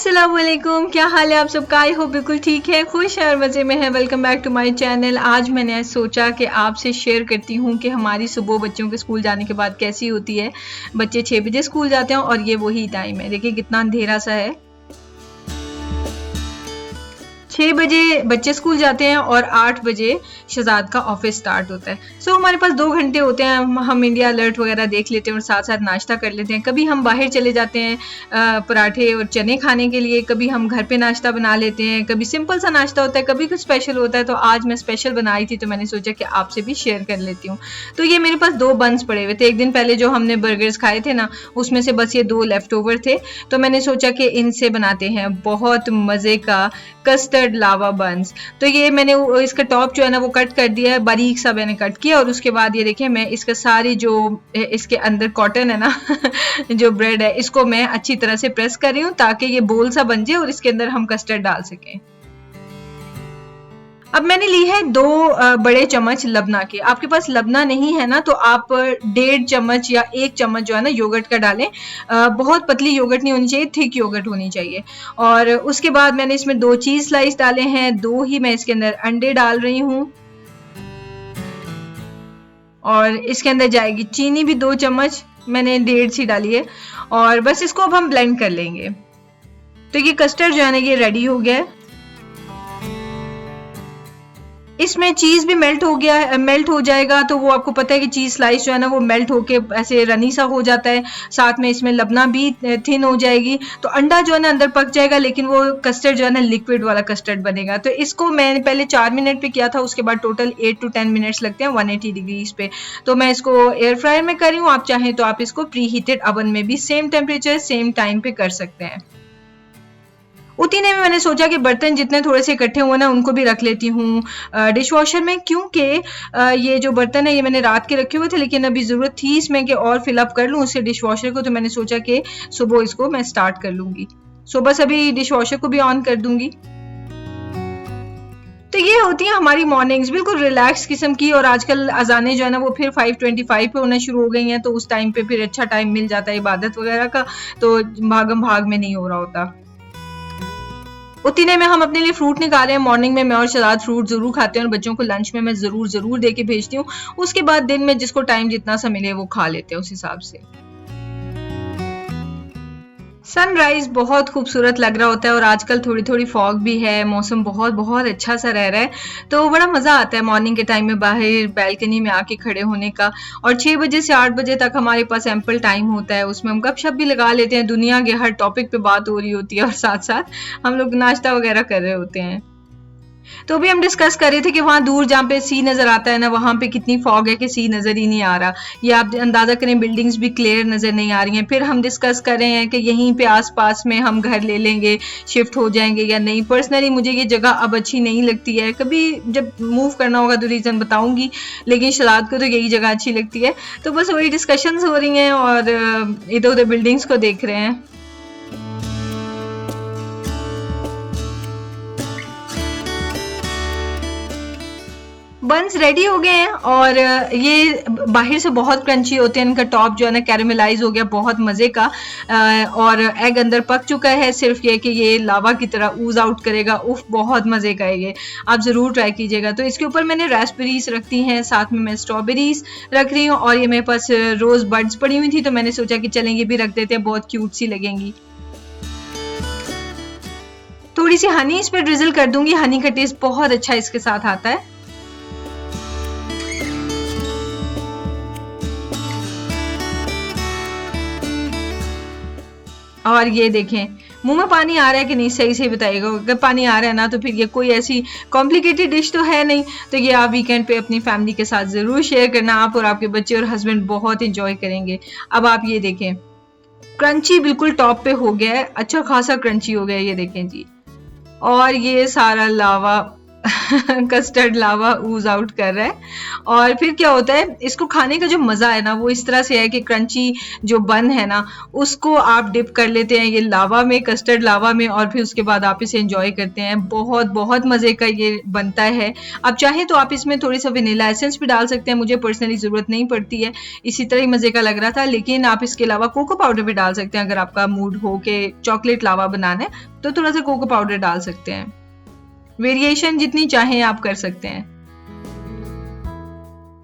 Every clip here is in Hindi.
अस्सलाम वालेकुम, क्या हाल है आप सबका? आई होप बिल्कुल ठीक है, खुश है और मज़े में है। Welcome back to my channel. आज मैंने सोचा कि आपसे शेयर करती हूँ कि हमारी सुबह बच्चों के स्कूल जाने के बाद कैसी होती है। बच्चे 6 बजे स्कूल जाते हैं और ये वही टाइम है। देखिए कितना अंधेरा सा है। 6 बजे बच्चे स्कूल जाते हैं और 8 बजे शहजाद का ऑफिस स्टार्ट होता है। सो हमारे पास 2 घंटे होते हैं। हम इंडिया अलर्ट वगैरह देख लेते हैं और साथ साथ नाश्ता कर लेते हैं। कभी हम बाहर चले जाते हैं पराठे और चने खाने के लिए, कभी हम घर पे नाश्ता बना लेते हैं, कभी सिंपल सा नाश्ता होता है, कभी कुछ स्पेशल होता है। तो आज मैं स्पेशल बनाई थी तो मैंने सोचा कि आपसे भी शेयर कर लेती हूँ। तो ये मेरे पास 2 बन्स पड़े हुए थे। एक दिन पहले जो हमने बर्गर्स खाए थे ना, उसमें से बस ये 2 लेफ्ट ओवर थे। तो मैंने सोचा कि इनसे बनाते हैं बहुत मज़े का कस्टर्ड लावा बंस। तो ये मैंने इसका टॉप जो है ना वो कट कर दिया है, बारीक सा मैंने कट किया। और उसके बाद ये देखिए मैं इसका सारी जो इसके अंदर कॉटन है ना जो ब्रेड है, इसको मैं अच्छी तरह से प्रेस कर रही हूँ ताकि ये बोल सा बन जाए और इसके अंदर हम कस्टर्ड डाल सकें। अब मैंने ली है 2 बड़े चम्मच लबना के। आपके पास लबना नहीं है ना तो आप 1.5 चम्मच या 1 चम्मच जो है ना योगर्ट का डालें। बहुत पतली योगर्ट नहीं होनी चाहिए, थिक योगर्ट होनी चाहिए। और उसके बाद मैंने इसमें 2 चीज स्लाइस डाले हैं, 2 ही मैं इसके अंदर अंडे डाल रही हूँ। और इसके अंदर जाएगी चीनी भी 2 चम्मच, मैंने 1.5 सी डाली है। और बस इसको अब हम ब्लेंड कर लेंगे। तो ये कस्टर्ड जो है ना ये रेडी हो गया है। इसमें चीज भी मेल्ट हो जाएगा। तो वो आपको पता है कि चीज स्लाइस जो है ना वो मेल्ट होके ऐसे रनी सा हो जाता है। साथ में इसमें लबना भी थिन हो जाएगी। तो अंडा जो है ना अंदर पक जाएगा, लेकिन वो कस्टर्ड जो है ना लिक्विड वाला कस्टर्ड बनेगा। तो इसको मैंने पहले 4 मिनट पे किया था, उसके बाद टोटल 8 to 10 मिनट्स लगते हैं 180 डिग्रीज पे। तो मैं इसको एयर फ्रायर में कर रही हूँ। आप चाहें तो आप इसको प्री हीटेड अवन में भी सेम टेम्परेचर सेम टाइम पे कर सकते हैं। उतने में मैंने सोचा कि बर्तन जितने थोड़े से इकट्ठे हुए ना उनको भी रख लेती हूँ डिश वॉशर में, क्योंकि ये जो बर्तन है ये मैंने रात के रखे हुए थे, लेकिन अभी ज़रूरत थी इसमें कि और फिलअप कर लूँ उससे डिश वॉशर को। तो मैंने सोचा कि सुबह इसको मैं स्टार्ट कर लूँगी। सो बस अभी डिश वॉशर को भी ऑन कर दूँगी। तो ये होती है हमारी मॉर्निंग्स, बिल्कुल रिलैक्स किस्म की। और आजकल अजानें जो है ना वो फिर 5:25 पे होना शुरू हो गई हैं, तो उस टाइम पे फिर अच्छा टाइम मिल जाता है इबादत वगैरह का। तो भागम भाग में नहीं हो रहा होता। उतने में हम अपने लिए फ्रूट निकाले हैं। मॉर्निंग में मैं और शहजाद फ्रूट जरूर खाते हैं और बच्चों को लंच में मैं जरूर दे के भेजती हूँ। उसके बाद दिन में जिसको टाइम जितना सा मिले वो खा लेते हैं उस हिसाब से। सनराइज बहुत खूबसूरत लग रहा होता है और आजकल थोड़ी थोड़ी फॉग भी है, मौसम बहुत बहुत अच्छा सा रह रहा है। तो बड़ा मज़ा आता है मॉर्निंग के टाइम में बाहर बैल्कनी में आके खड़े होने का। और 6 बजे से 8 बजे तक हमारे पास एम्पल टाइम होता है, उसमें हम गपशप भी लगा लेते हैं। दुनिया के हर टॉपिक पे बात हो रही होती है और साथ साथ हम लोग नाश्ता वगैरह कर रहे होते हैं। तो अभी हम डिस्कस कर रहे थे कि वहां दूर जहाँ पे सी नजर आता है ना, वहां पे कितनी फॉग है कि सी नजर ही नहीं आ रहा। ये आप अंदाजा करें, बिल्डिंग्स भी क्लियर नजर नहीं आ रही हैं। फिर हम डिस्कस कर रहे हैं कि यहीं पे आसपास में हम घर ले लेंगे, शिफ्ट हो जाएंगे या नहीं। पर्सनली मुझे ये जगह अब अच्छी नहीं लगती है। कभी जब मूव करना होगा तो रीजन बताऊंगी, लेकिन शहजाद को तो यही जगह अच्छी लगती है। तो बस वही डिस्कशंस हो रही हैं और इधर उधर बिल्डिंग्स को देख रहे हैं। बंस रेडी हो गए हैं और ये बाहर से बहुत क्रंची होते हैं। इनका टॉप जो है ना कैरेमलाइज हो गया, बहुत मज़े का। और एग अंदर पक चुका है, सिर्फ ये कि ये लावा की तरह ऊज आउट करेगा। उफ, बहुत मज़े का है ये, आप ज़रूर ट्राई कीजिएगा। तो इसके ऊपर मैंने रास्पबेरीज रखती हैं, साथ में मैं स्ट्रॉबेरीज रख रही हूँ। और ये मेरे पास रोज़ बड्स पड़ी हुई थी तो मैंने सोचा कि चलें ये भी रख देते हैं, बहुत क्यूट सी लगेंगी। थोड़ी सी हनी इस पर ड्रिजल कर दूंगी, हनी का टेस्ट बहुत अच्छा इसके साथ आता है। और ये देखें, मुंह में पानी आ रहा है कि नहीं, सही से बताइएगा। अगर पानी आ रहा है ना तो फिर ये कोई ऐसी कॉम्प्लिकेटेड डिश तो है नहीं। तो ये आप वीकेंड पे अपनी फैमिली के साथ ज़रूर शेयर करना। आप और आपके बच्चे और हस्बैंड बहुत इंजॉय करेंगे। अब आप ये देखें, क्रंची बिल्कुल टॉप पे हो गया है, अच्छा खासा क्रंची हो गया है, ये देखें जी। और ये सारा लावा कस्टर्ड लावा ऊज आउट कर रहा है। और फिर क्या होता है, इसको खाने का जो मज़ा है ना वो इस तरह से है कि क्रंची जो बन है ना उसको आप डिप कर लेते हैं ये लावा में, कस्टर्ड लावा में, और फिर उसके बाद आप इसे एंजॉय करते हैं। बहुत बहुत मज़े का ये बनता है। आप चाहें तो आप इसमें थोड़ी सा वनीला एसेंस भी डाल सकते हैं, मुझे पर्सनली ज़रूरत नहीं पड़ती है, इसी तरह ही मज़े का लग रहा था। लेकिन आप इसके अलावा कोको पाउडर भी डाल सकते हैं, अगर आपका मूड हो कि चॉकलेट लावा बनाना है तो थोड़ा सा कोको पाउडर डाल सकते हैं। वेरिएशन जितनी चाहें आप कर सकते हैं।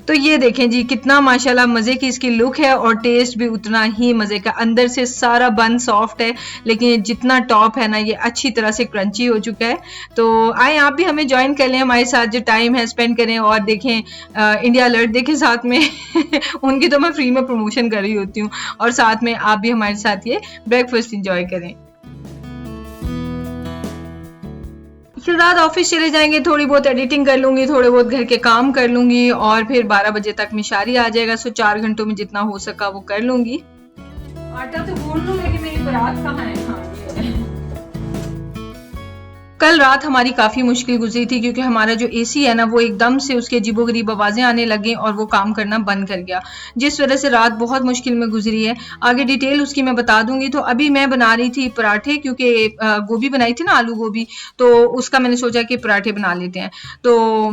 तो ये देखें जी कितना माशाल्लाह मज़े की इसकी लुक है और टेस्ट भी उतना ही मज़े का। अंदर से सारा बन सॉफ्ट है लेकिन जितना टॉप है ना ये अच्छी तरह से क्रंची हो चुका है। तो आए आप भी हमें ज्वाइन कर लें, हमारे साथ जो टाइम है स्पेंड करें और देखें इंडिया अलर्ट देखें साथ में। उनकी तो मैं फ्री में प्रमोशन कर रही होती हूँ और साथ में आप भी हमारे साथ ये ब्रेकफास्ट इंजॉय करें। शहजाद ऑफिस चले जाएंगे, थोड़ी बहुत एडिटिंग कर लूंगी, थोड़े बहुत घर के काम कर लूंगी और फिर 12 बजे तक मिशारी आ जाएगा। सो 4 घंटों में जितना हो सका वो कर लूंगी। आटा तो बोल लूं लेकिन मेरी बारात कहाँ है। हाँ कल रात हमारी काफ़ी मुश्किल गुजरी थी क्योंकि हमारा जो एसी है ना वो एकदम से उसके अजीबोगरीब आवाज़ें आने लगी और वो काम करना बंद कर गया, जिस वजह से रात बहुत मुश्किल में गुजरी है। आगे डिटेल उसकी मैं बता दूंगी। तो अभी मैं बना रही थी पराठे क्योंकि गोभी बनाई थी ना, आलू गोभी, तो उसका मैंने सोचा कि पराठे बना लेते हैं। तो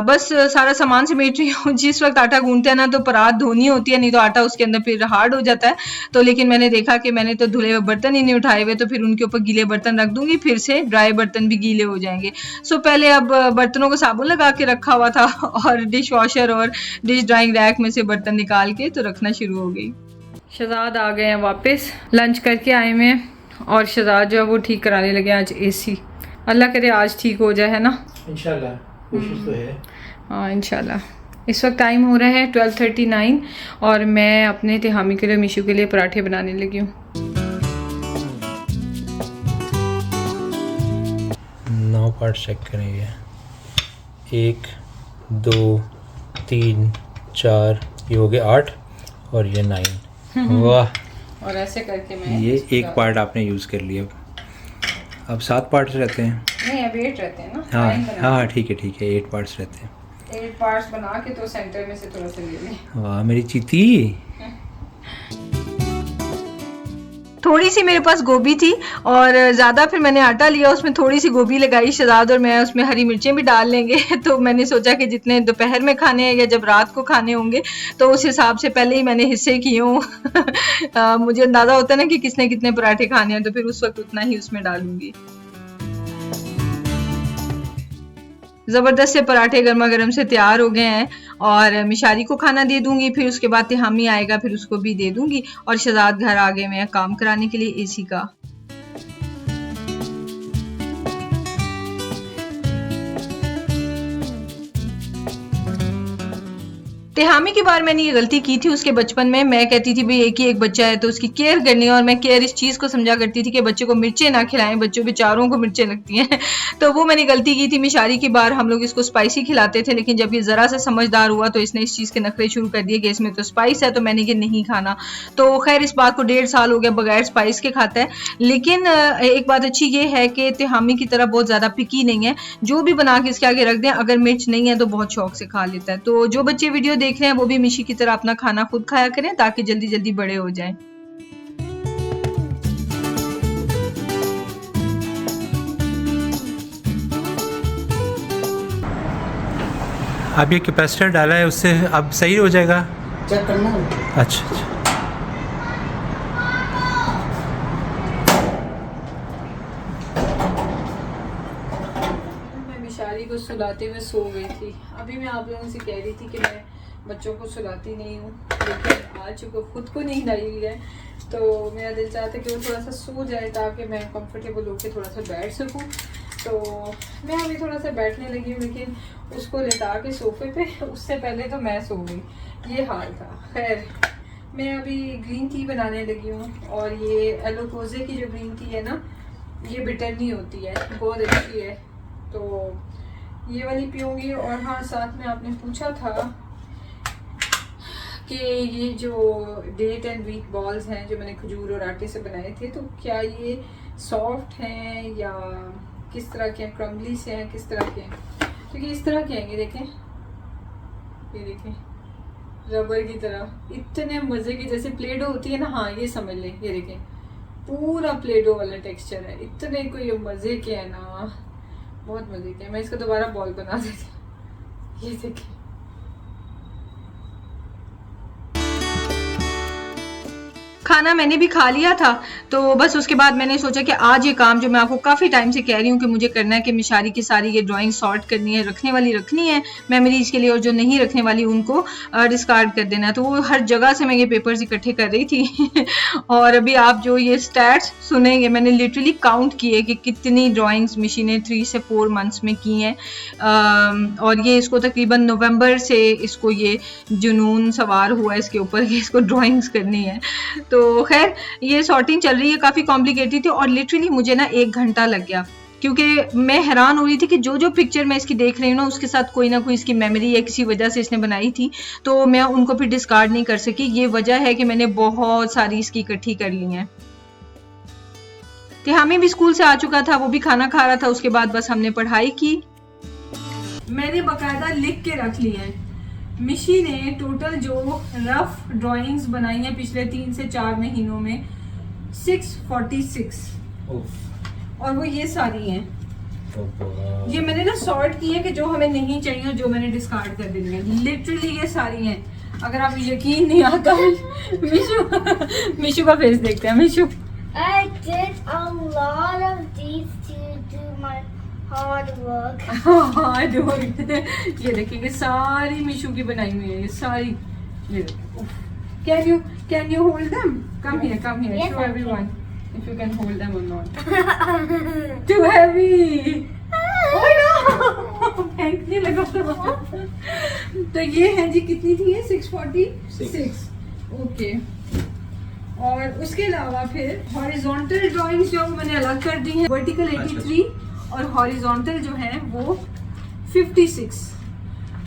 बस सारा सामान समेट रही हूँ। जिस वक्त आटा गूंथते हैं ना तो परात धोनी होती है, नहीं तो आटा उसके अंदर फिर हार्ड हो जाता है। तो लेकिन मैंने देखा कि मैंने तो धुले हुए बर्तन ही नहीं उठाए हुए, तो फिर उनके ऊपर गीले बर्तन रख दूंगी, फिर से ड्राई बर्तन भी गीले हो जाएंगे। सो पहले अब बर्तनों को साबुन लगा के रखा हुआ था और डिश वॉशर और डिश ड्राइंग रैक में से बर्तन निकाल के तो रखना शुरू हो गई। शहजाद आ गए हैं वापस, लंच करके आए हुए हैं और शहजाद जो है वो ठीक कराने लगे आज एसी। अल्लाह करे आज ठीक हो जाए, है ना, इंशाल्लाह, कोशिश तो है। हाँ इंशाल्लाह। इस वक्त टाइम हो रहा है 12:39 और मैं अपने तिहामी के लिए, मीशू के लिए पराठे बनाने लगी हूँ। 9 पार्ट चेक करेंगे, 1 2 3 4, ये हो गए 8 और ये 9। वाह। और ऐसे करके मैं ये एक पार्ट आपने यूज़ कर लिया। अब 7 पार्ट्स रहते हैं। नहीं अब 8 रहते हैं ना। हाँ हाँ ठीक है 8 पार्ट्स रहते हैं। 8 पार्ट्स बना के तो सेंटर में से थोड़ा सा ले लें। वाह मेरी चीती। थोड़ी सी मेरे पास गोभी थी और ज़्यादा फिर मैंने आटा लिया, उसमें थोड़ी सी गोभी लगाई। शहजाद और मैं उसमें हरी मिर्चें भी डाल लेंगे। तो मैंने सोचा कि जितने दोपहर में खाने हैं या जब रात को खाने होंगे तो उस हिसाब से पहले ही मैंने हिस्से किए हों। मुझे अंदाज़ा होता है ना कि किसने कितने पराठे खाने हैं, तो फिर उस वक्त उतना ही उसमें डालूंगी। ज़बरदस्त से पराठे गर्मा गर्म से तैयार हो गए हैं और मिशारी को खाना दे दूंगी, फिर उसके बाद तिहामी आएगा, फिर उसको भी दे दूंगी। और शहजाद घर आ गए मैं काम कराने के लिए एसी का। तिहामी की बार मैंने ये गलती की थी उसके बचपन में। मैं कहती थी भाई एक ही एक बच्चा है तो उसकी केयर करनी है, और मैं केयर इस चीज़ को समझा करती थी कि बच्चे को मिर्चें ना खिलाएं, बच्चों बेचारों को मिर्चें लगती हैं। तो वो मैंने गलती की थी। मिशारी की बार हम लोग इसको स्पाइसी खिलाते थे, लेकिन जब ये ज़रा सा समझदार हुआ तो इसने इस चीज़ के नखरे शुरू कर दिए कि इसमें तो स्पाइस है, तो मैंने ये नहीं खाना। तो खैर इस बात को 1.5 साल हो गया बगैर स्पाइस के खाता है। लेकिन एक बात अच्छी ये है कि तिहामी की तरह बहुत ज़्यादा पिकी नहीं है, जो भी बना के इसके आगे रख दें अगर मिर्च नहीं है तो बहुत शौक से खा लेता है। तो जो बच्चे वीडियो देख रहे हैं वो भी मिशी की तरह अपना खाना खुद खाया करें ताकि जल्दी जल्दी बड़े हो जाएं। अब ये कैपेसिटर डाला है उससे अब सही हो जाएगा, चेक करना। अच्छा मैं मिशारी को सुलाते हुए सो गई थी। अभी मैं आप लोगों से कह रही थी कि मैं बच्चों को सुलाती नहीं हूँ, लेकिन आज चूँकि खुद को नहीं लाई हुई है तो मेरा दिल चाहता है कि वो थोड़ा सा सो जाए ताकि मैं कंफर्टेबल होकर थोड़ा सा बैठ सकूँ। तो मैं अभी थोड़ा सा बैठने लगी हूँ, लेकिन उसको लेटा के सोफे पे, उससे पहले तो मैं सो गई, ये हाल था। खैर मैं अभी ग्रीन टी बनाने लगी हूँ और ये एलोकोजे की जो ग्रीन टी है ना, ये बिटर नहीं होती है, बहुत अच्छी है, तो ये वाली पीऊँगी। और हाँ साथ में आपने पूछा था कि ये जो डेट एंड वीट बॉल्स हैं जो मैंने खजूर और आटे से बनाए थे, तो क्या ये सॉफ्ट हैं या किस तरह के हैं, क्रम्बली से हैं, किस तरह के हैं, क्योंकि इस तरह के हैं, ये देखें, ये देखें, रबर की तरह, इतने मज़े की, जैसे प्ले डो होती है ना, हाँ ये समझ लें, ये देखें पूरा प्ले डो वाला टेक्सचर है, इतने को ये मज़े के हैं ना, बहुत मज़े के हैं। मैं इसका दोबारा बॉल बना देती हूँ, ये देखें। खाना मैंने भी खा लिया था, तो बस उसके बाद मैंने सोचा कि आज ये काम जो मैं आपको काफ़ी टाइम से कह रही हूँ कि मुझे करना है, कि मिशारी की सारी ये ड्राइंग सॉर्ट करनी है, रखने वाली रखनी है मेमोरीज के लिए, और जो नहीं रखने वाली उनको डिस्कार्ड कर देना है। तो वो हर जगह से मैं ये पेपर्स इकट्ठे कर रही थी और अभी आप जो ये स्टैट्स सुनेंगे, मैंने लिटरली काउंट किए कि कितनी ड्राइंग्स मिशी ने 3 से 4 मंथ्स में की हैं, और ये इसको तकरीबन नवंबर से इसको ये जुनून सवार हुआ है इसके ऊपर कि इसको ड्राइंग्स करनी है। तो खैर ये सॉर्टिंग चल रही है, काफ़ी कॉम्प्लिकेटेड थी और लिटरली मुझे ना 1 घंटा लग गया, क्योंकि मैं हैरान हो रही थी कि जो जो पिक्चर मैं इसकी देख रही हूँ ना, उसके साथ कोई ना कोई इसकी मेमोरी है, किसी वजह से इसने बनाई थी, तो मैं उनको फिर डिस्कार्ड नहीं कर सकी। ये वजह है कि मैंने बहुत सारी इसकी इकट्ठी कर ली हैं। तिहामी भी स्कूल से आ चुका था, वो भी खाना खा रहा था, उसके बाद बस हमने पढ़ाई की। मैंने बाकायदा लिख के रख ली है, मिशी ने टोटल जो रफ ड्राइंग्स बनाई हैं पिछले 3 से 4 महीनों में 646, और वो ये सारी हैं। ये मैंने ना सॉर्ट की है कि जो हमें नहीं चाहिए, जो मैंने डिस्कार्ड कर देनी है, लिटरली ये सारी हैं। अगर आप यकीन नहीं आता, मिशु का फेस देखते हैं। Mishu, I did a lot of these to do my hard work. Hard work. ये देखिए सारी मिशु की बनाई हुई है, ये सारी। ये can you hold them? Come here Yes, show I everyone if you can hold them or not. Too heavy. Oh no, फेंकने लगा तो ये है जी, कितनी थी ये? 646। ओके। और उसके अलावा फिर हॉरिजॉन्टल ड्राइंग्स जो मैंने अलग कर दी हैं, वर्टिकल 83 और हॉरिजॉन्टल जो है वो 56।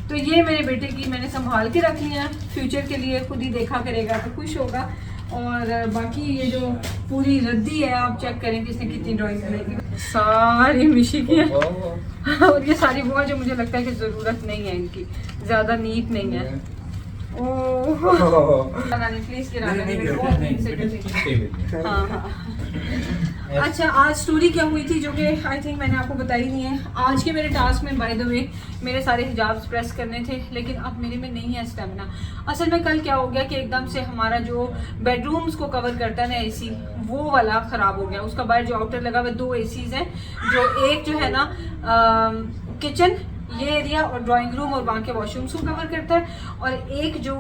तो ये मेरे बेटे की मैंने संभाल के रख लिया, फ्यूचर के लिए खुद ही देखा करेगा तो खुश होगा। और बाकी ये जो पूरी रद्दी है, आप चेक करें कि इसने कितनी ड्राइंग बनाई, सारी मिशी की है। और ये सारी वो है जो मुझे लगता है कि ज़रूरत नहीं है, इनकी ज़्यादा नीट नहीं है। अच्छा, आज स्टोरी क्या हुई थी जो कि आई थिंक मैंने आपको बताई नहीं है। आज के मेरे टास्क में बाय द वे मेरे सारे हिजाब्स प्रेस करने थे, लेकिन अब मेरे में नहीं है स्टेमिना। असल में कल क्या हो गया कि एकदम से हमारा जो बेडरूम्स को कवर करता है ना एसी, वो वाला ख़राब हो गया। उसका बाहर जो आउटर लगा हुआ 2 एसीज हैं, जो एक जो है ना किचन ये एरिया और ड्राइंग रूम और वहाँ के वॉशरूम्स को कवर करता है, और एक जो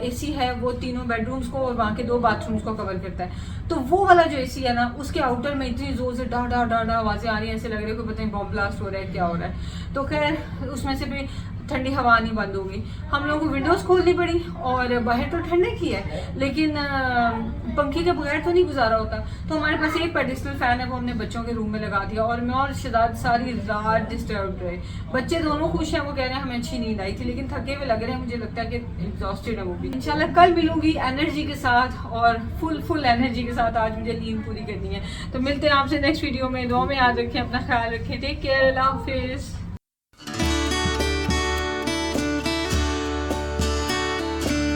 एसी है वो तीनों बेडरूम्स को और वहाँ के 2 बाथरूम्स को कवर करता है। तो वो वाला जो एसी है ना, उसके आउटर में इतनी जोर से डा डा डा डा आवाज़ें आ रही हैं, ऐसे लग रहा है कि पता नहीं बॉम्ब ब्लास्ट हो रहा है, क्या हो रहा है। तो खैर उसमें से भी ठंडी हवा नहीं बंद होगी, हम लोगों को विंडोज़ खोलनी पड़ी। और बाहर तो ठंडे की है, लेकिन पंखे के बगैर तो नहीं गुजारा होता। तो हमारे पास एक पेडिस्टल फैन है, वो हमने बच्चों के रूम में लगा दिया, और मैं और शहजाद सारी रात डिस्टर्ब रहे। बच्चे दोनों खुश हैं, वो कह रहे हैं हमें अच्छी नींद आई थी, लेकिन थके हुए लग रहे हैं, मुझे लगता है कि एग्जॉस्टेड है वो भी। इंशाल्लाह कल मिलूंगी एनर्जी के साथ, और फुल एनर्जी के साथ। आज मुझे नींद पूरी करनी है। तो मिलते हैं आपसे नेक्स्ट वीडियो में। दुआ में याद रखें, अपना ख्याल रखें, टेक केयर, अल्लाह हाफिज़।